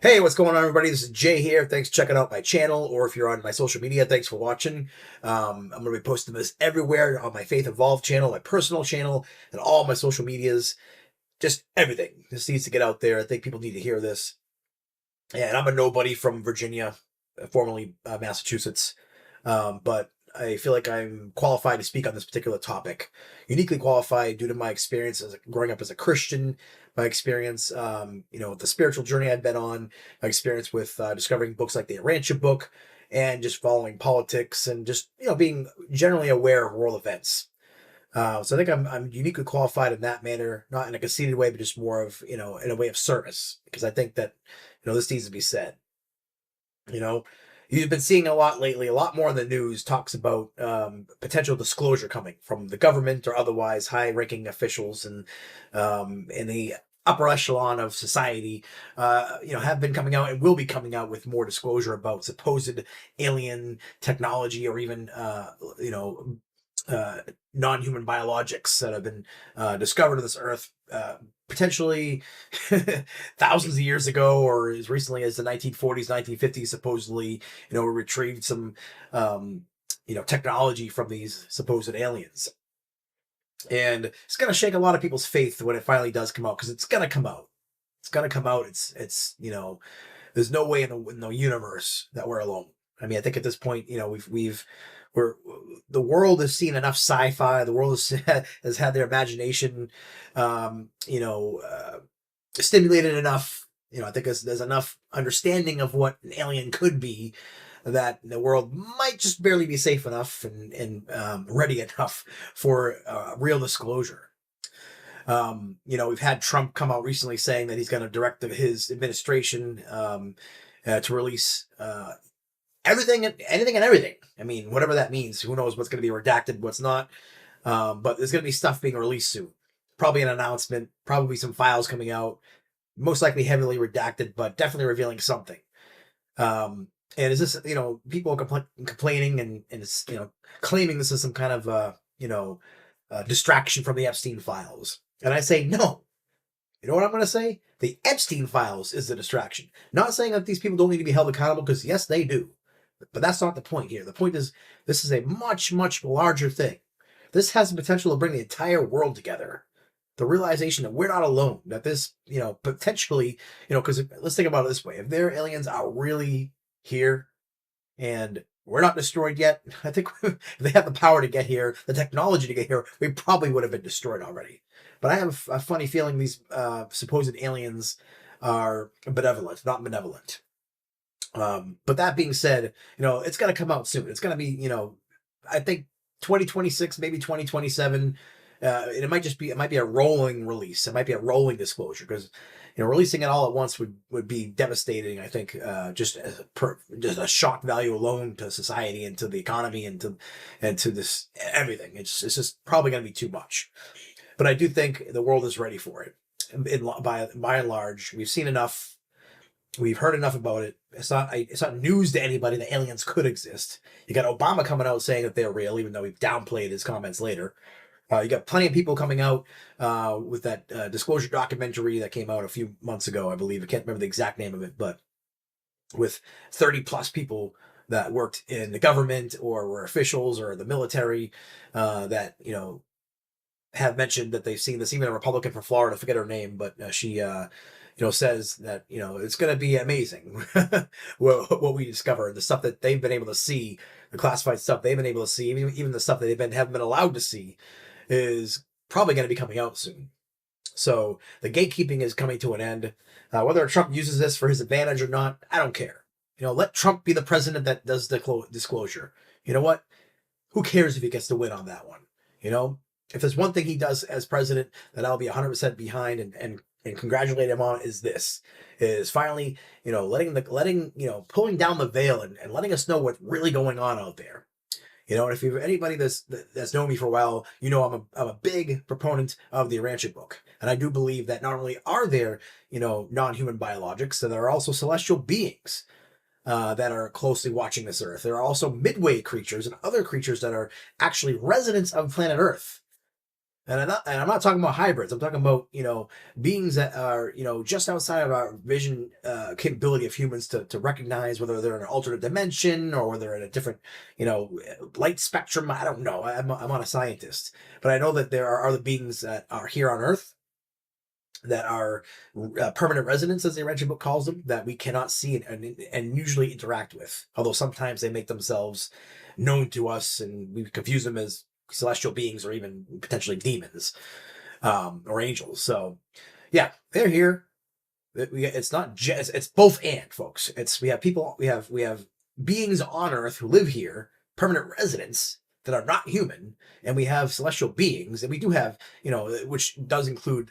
Hey, what's going on, everybody? This is Jay here. Thanks for checking out my channel, or if you're on my social media, thanks for watching. I'm going to be posting this everywhere on my Faith Evolved channel, my personal channel, and all my social medias. Just everything. This needs to get out there. I think people need to hear this. And I'm a nobody from Virginia, formerly Massachusetts, but I feel like I'm qualified to speak on this particular topic. Uniquely qualified due to my experience as growing up as a Christian, my experience, the spiritual journey I've been on, my experience with discovering books like the Rancher book, and just following politics and just being generally aware of world events. So I think I'm uniquely qualified in that manner, not in a conceited way, but just more of in a way of service, because I think that this needs to be said. You know, you've been seeing a lot lately, a lot more in the news talks about potential disclosure coming from the government or otherwise high-ranking officials and in the upper echelon of society, have been coming out and will be coming out with more disclosure about supposed alien technology or even, uh, non-human biologics that have been discovered on this earth, potentially thousands of years ago, or as recently as the 1940s, 1950s. Supposedly, retrieved some, technology from these supposed aliens, and it's gonna shake a lot of people's faith when it finally does come out, because it's gonna come out. It's gonna come out. It's there's no way in the universe that we're alone. I mean, I think at this point, we're the world has seen enough sci-fi. The world has had their imagination, um, you know, uh, stimulated enough. I think there's enough understanding of what an alien could be that the world might just barely be safe enough and ready enough for real disclosure. We've had Trump come out recently saying that he's going to direct his administration to release everything, anything, and everything. I mean, whatever that means. Who knows what's going to be redacted, what's not. But there's going to be stuff being released soon. Probably an announcement. Probably some files coming out. Most likely heavily redacted, but definitely revealing something. And is this, people are complaining and claiming this is some kind of, distraction from the Epstein files. And I say, no. You know what I'm going to say? The Epstein files is the distraction. Not saying that these people don't need to be held accountable, because yes, they do. But that's not the point here. The point is, this is a much, much larger thing. This has the potential to bring the entire world together. The realization that we're not alone, that this, potentially, because let's think about it this way. If their aliens are really here and we're not destroyed yet, I think if they have the power to get here, the technology to get here, we probably would have been destroyed already. But I have a funny feeling these supposed aliens are benevolent, not benevolent. But that being said, it's going to come out soon. It's going to be, I think 2026, maybe 2027. It might be a rolling release. It might be a rolling disclosure, because, releasing it all at once would be devastating. I think, just just a shock value alone to society and to the economy and to this everything. It's just probably going to be too much. But I do think the world is ready for it. By and large, we've seen enough. We've heard enough about it. It's not news to anybody that aliens could exist. You got Obama coming out saying that they're real, even though he downplayed his comments later. You got plenty of people coming out with that disclosure documentary that came out a few months ago, I believe. I can't remember the exact name of it, but with 30 plus people that worked in the government or were officials or the military that have mentioned that they've seen this. Even a Republican from Florida, I forget her name, but she says that it's going to be amazing what we discover, the stuff that they've been able to see, the classified stuff they've been able to see, even the stuff that haven't been allowed to see, is probably going to be coming out soon. So the gatekeeping is coming to an end. Whether Trump uses this for his advantage or not, I don't care. Let Trump be the president that does the disclosure. You know what? Who cares if he gets to win on that one? If there's one thing he does as president that I'll be 100% behind and congratulate him on, is finally, pulling down the veil and letting us know what's really going on out there. And if you're anybody that's known me for a while, I'm a big proponent of the Rancher book. And I do believe that not only are there, non-human biologics, that there are also celestial beings that are closely watching this earth. There are also midway creatures and other creatures that are actually residents of planet Earth. And I'm not talking about hybrids. I'm talking about, beings that are, just outside of our vision capability of humans to recognize whether they're in an alternate dimension or whether they're in a different, light spectrum. I don't know. I'm not a scientist, but I know that there are other beings that are here on Earth that are permanent residents, as the Ancient Book calls them, that we cannot see and usually interact with. Although sometimes they make themselves known to us, and we confuse them as celestial beings or even potentially demons or angels. So, yeah, they're here. It's not just, it's both and, folks. We have people, we have beings on Earth who live here, permanent residents that are not human, and we have celestial beings, and we do have, which does include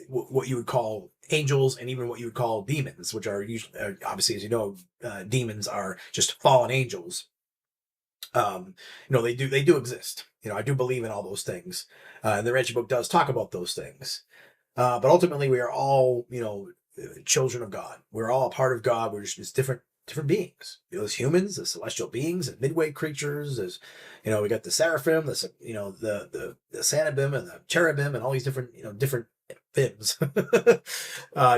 what you would call angels and even what you would call demons, which are usually, obviously, as you know, demons are just fallen angels. They do exist. I do believe in all those things, and the Ancient Book does talk about those things. But ultimately, we are all, children of God. We're all a part of God. We're just different beings. As humans, as celestial beings, and midway creatures. As we got the seraphim, the sanabim, and the cherubim, and all these different bims,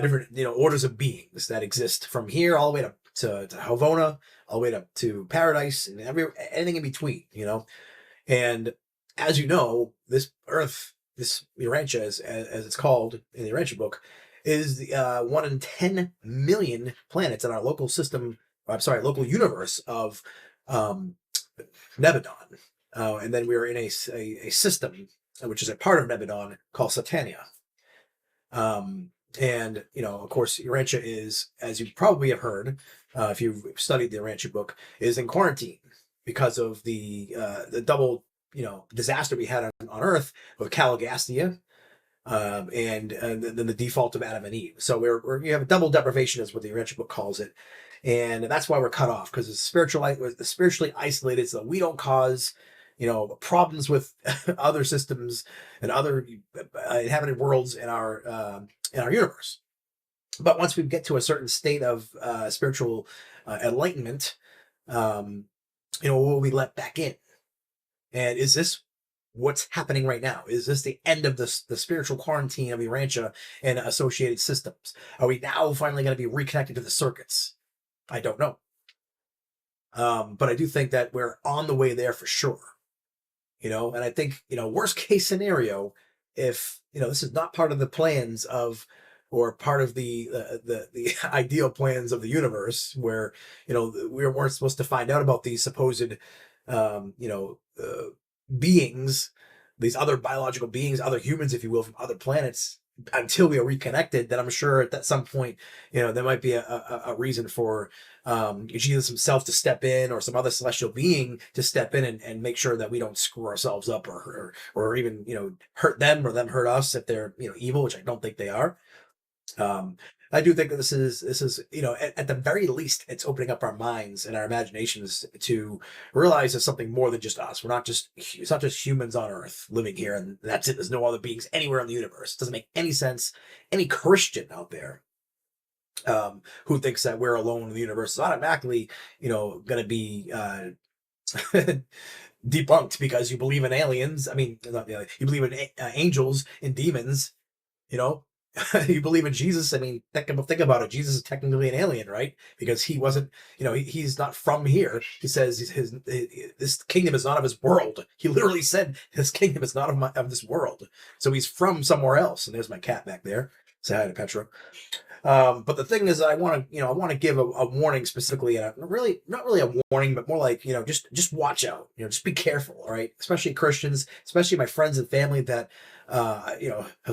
different orders of beings that exist from here all the way to Havona, all the way to paradise, and anything in between. And as you know, this Earth, this Urantia, as it's called in the Urantia book, is the 1 in 10 million planets in our local system. I'm sorry, local universe of Nebadon. And then we are in a system which is a part of Nebadon called Satania. And of course, Urantia is, as you probably have heard, if you've studied the Urantia book, is in quarantine because of the double disaster we had on Earth with Caligastia, and then the default of Adam and Eve. So you have a double deprivation, is what the Urantia book calls it, and that's why we're cut off, because it's spiritually isolated, so that we don't cause problems with other systems and other inhabited worlds in our universe. But once we get to a certain state of spiritual enlightenment, we'll be let back in. And is this what's happening right now? Is this the end of the spiritual quarantine of Urantia and associated systems? Are we now finally going to be reconnected to the circuits? I don't know. But I do think that we're on the way there for sure. And I think, worst case scenario, if, this is not part of the plans of, or part of the ideal plans of the universe, where, we weren't supposed to find out about these supposed, beings, these other biological beings, other humans, if you will, from other planets, until we are reconnected. Then I'm sure at some point, there might be a reason for Jesus himself to step in, or some other celestial being to step in and make sure that we don't screw ourselves up, or even hurt them, or them hurt us if they're evil, which I don't think they are. I do think that this is at the very least, it's opening up our minds and our imaginations to realize there's something more than just us. It's not just humans on Earth living here, and that's it. There's no other beings anywhere in the universe. It doesn't make any sense. Any Christian out there who thinks that we're alone in the universe is automatically going to be debunked, because you believe in aliens. I mean, you believe in angels and demons. You believe in Jesus. I mean, think about it. Jesus is technically an alien, right? Because he wasn't, he's not from here. He says this kingdom is not of his world. He literally said this kingdom is not of this world. So he's from somewhere else. And there's my cat back there. Say hi to Petra. But the thing is, I want to give a warning specifically, and not really a warning, but more like, just watch out, just be careful. All right. Especially Christians, especially my friends and family that,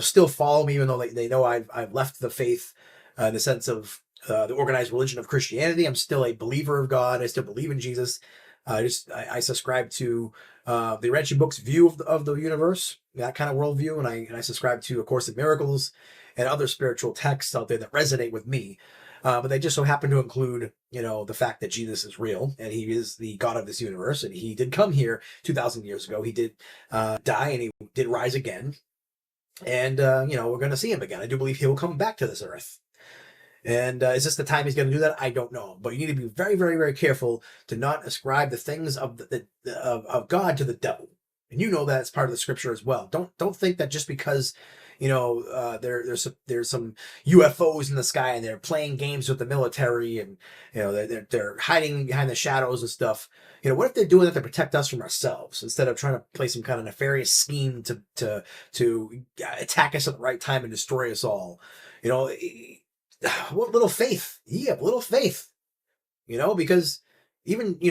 still follow me, even though they know I've left the faith, in the sense of, the organized religion of Christianity. I'm still a believer of God. I still believe in Jesus. I subscribe to, the Urantia book's view of the universe, that kind of worldview. And I subscribe to A Course in Miracles and other spiritual texts out there that resonate with me. But they just so happen to include, the fact that Jesus is real and he is the God of this universe. And he did come here 2,000 years ago. He did die, and he did rise again. And, we're going to see him again. I do believe he will come back to this earth. And is this the time he's going to do that? I don't know. But you need to be very, very, very careful to not ascribe the things of of God to the devil. And you know that it's part of the scripture as well. Don't think that just because there's some UFOs in the sky and they're playing games with the military, and they're hiding behind the shadows and stuff. What if they're doing that to protect us from ourselves instead of trying to play some kind of nefarious scheme to attack us at the right time and destroy us all? What little faith? Yeah, little faith. Because even you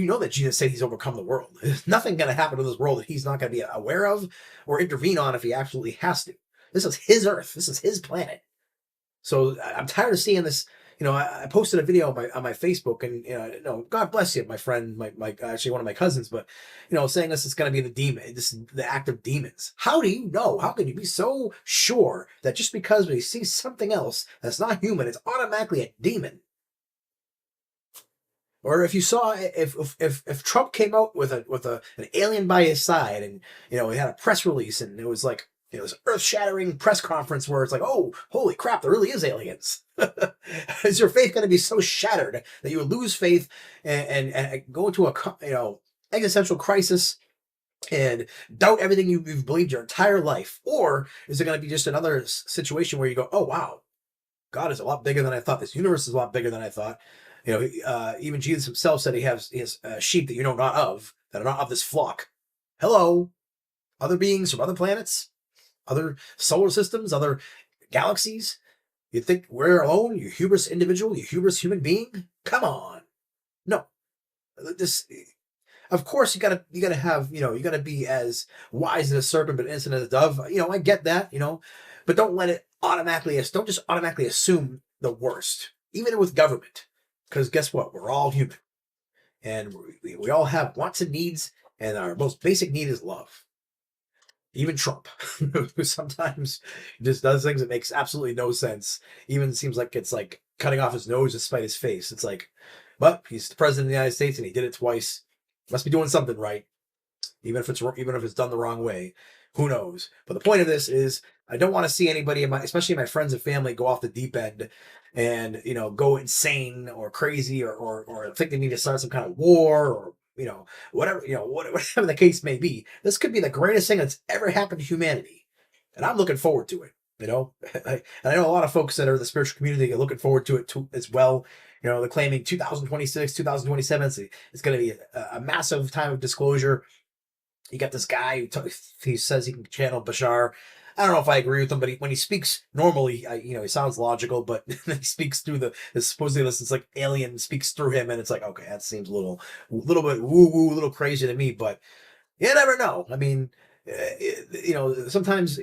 know that Jesus said he's overcome the world. There's nothing going to happen to this world that he's not going to be aware of or intervene on if he absolutely has to. This is his earth. This is his planet. So I'm tired of seeing this. I posted a video on my Facebook, and God bless you, my friend, my actually one of my cousins, but saying this is going to be the act of demons. How do you know? How can you be so sure that just because we see something else that's not human, it's automatically a demon? Or if you saw if Trump came out with an alien by his side, and he had a press release, and it was like this earth-shattering press conference where it's like, oh, holy crap, there really is aliens. Is your faith going to be so shattered that you would lose faith and go into a existential crisis and doubt everything you've believed your entire life? Or is it going to be just another situation where you go, oh wow, God is a lot bigger than I thought. This universe is a lot bigger than I thought. Even Jesus himself said he has sheep that you know not of, that are not of this flock. Hello, other beings from other planets, other solar systems, other galaxies. You think we're alone? You hubris individual, you hubris human being? Come on. No. This, of course, you gotta have, you gotta be as wise as a serpent but innocent as a dove. I get that, but don't just automatically assume the worst, even with government. Because guess what? We're all human. And we all have wants and needs, and our most basic need is love. Even Trump, who sometimes just does things that makes absolutely no sense. Even seems like it's like cutting off his nose to spite his face. It's like, but he's the president of the United States and he did it twice. Must be doing something right. Even if it's done the wrong way. Who knows? But the point of this is I don't want to see anybody, especially my friends and family, go off the deep end and go insane or crazy or think they need to start some kind of war or whatever the case may be. This could be the greatest thing that's ever happened to humanity, and I'm looking forward to it. And I know a lot of folks that are in the spiritual community are looking forward to it too, as well. They're claiming 2026, 2027. It's going to be a massive time of disclosure. You got this guy he says he can channel Bashar. I don't know if I agree with him, but when he speaks normally, he sounds logical, but he speaks through supposedly this is like alien speaks through him, and it's like, okay, that seems a little bit woo-woo, a little crazy to me, but you never know. I mean, sometimes,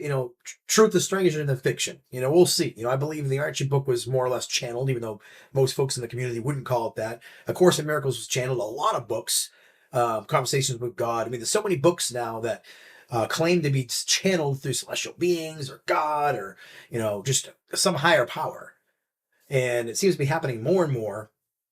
truth is stranger than fiction. We'll see. I believe the Archie book was more or less channeled, even though most folks in the community wouldn't call it that. A Course in Miracles was channeled. A lot of books, Conversations with God. I mean, there's so many books now that claim to be channeled through celestial beings or God or, just some higher power. And it seems to be happening more and more.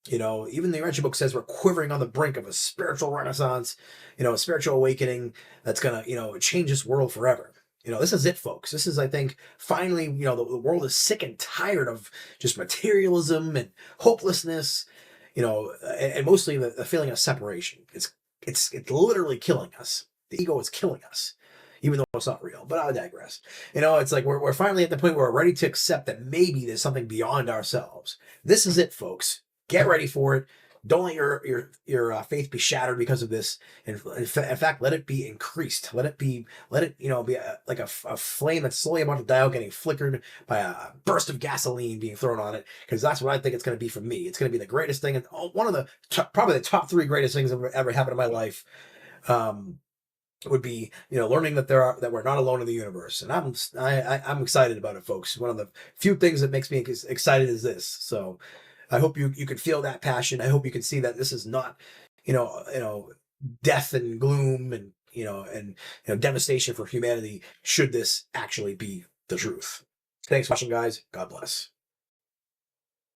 Even the Archie book says we're quivering on the brink of a spiritual renaissance, a spiritual awakening that's going to, change this world forever. This is it, folks. This is, I think, finally, the world is sick and tired of just materialism and hopelessness, and mostly the feeling of separation. It's literally killing us. The ego is killing us, even though it's not real. But I digress. It's like we're finally at the point where we're ready to accept that maybe there's something beyond ourselves. This is it, folks. Get ready for it. Don't let your faith be shattered because of this. And in fact, let it be increased. Let it be like a flame that's slowly about to die out, getting flickered by a burst of gasoline being thrown on it. Because that's what I think it's going to be for me. It's going to be the greatest thing, and one of the probably the top 3 greatest things that ever happened in my life. Would be learning that we're not alone in the universe, and I'm excited about it, folks. One of the few things that makes me excited is this. So I hope you can feel that passion. I hope you can see that this is not death and gloom and devastation for humanity should this actually be the truth. Thanks for watching, guys. God bless.